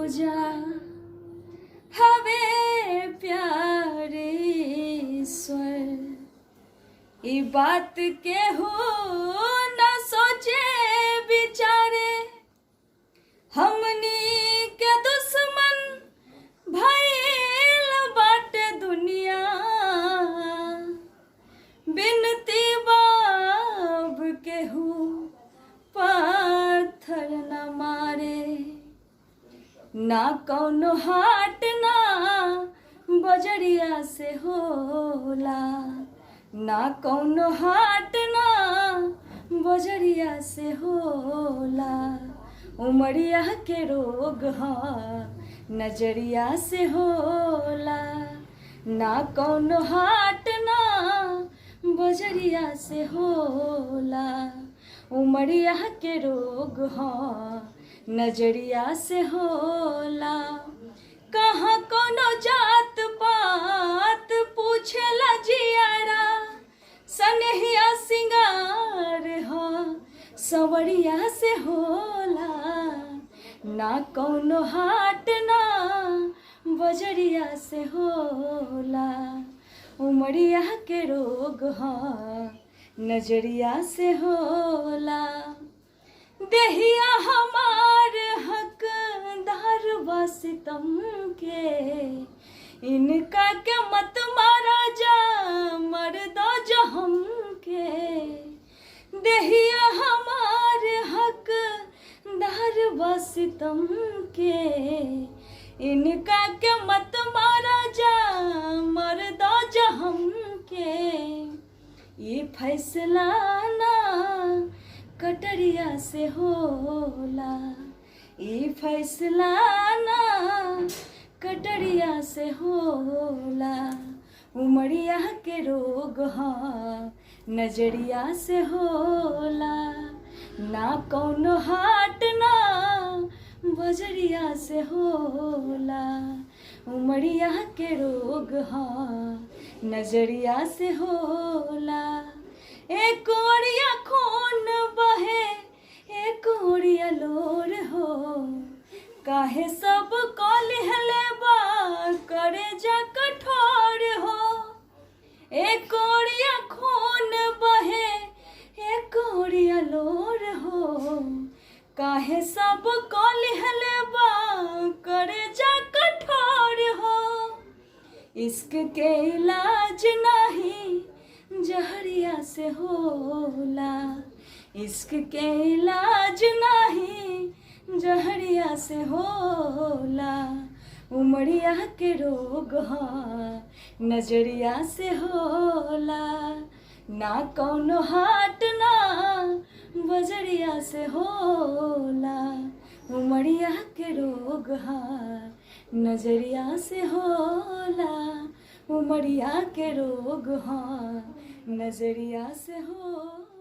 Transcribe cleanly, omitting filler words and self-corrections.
पूजा हवे प्यारे ईश्वर। ई बात के हो न सोचे बिचारे, हमनी के दुश्मन भइल बाटे दुनिया। बिनती बाब के हो पत्थर न मारे, ना कौनो हाट ना बजरिया से होला, ना कौनो हाट ना बजरिया से होला। उमरिया के रोग नजरिया से होला, ना कौनो हाट ना बजरिया से होला। उमरिया के रोग नजरिया से होला। कहाँ कोनो जात पात पूछेला जियारा, सनहिया सिंगार सवरिया से होला। ना कौनो हाट ना बजरिया से होला। उमरिया के रोग नजरिया से होला। देहिया हमार हकदार बा सितम के, इनका के मत मारा जा मर्दा जो हमके। देहिया हमार हकदार बा सितम के, इनका के मत मारा जा मर्दा जो हमके। ये फैसला ना कटरिया से होला, ये फैसला ना कटरिया से होला। उमरिया के रोग नजरिया से होला, ना कौनो हाट ना बजरिया से होला। उमरिया के रोग नजरिया से होला। एक ओरिया खून बहे एक ओरिया लोर हो, काहे सब कलिहले बा करे जा कठोर हो। एक ओरिया खून बहे एक ओरिया लोर हो, काहे सब कलिहले बा करे जा कठोर हो। इश्क के इलाज नहीं जहरिया से होला, इश्क के इलाज नहीं जहरिया से होला। उमरिया के रोग नजरिया से होला, ना कौनो हाट ना बजरिया से होला। उमरिया के रोग नजरिया से होला। उमरिया के रोग नजरिया से होला।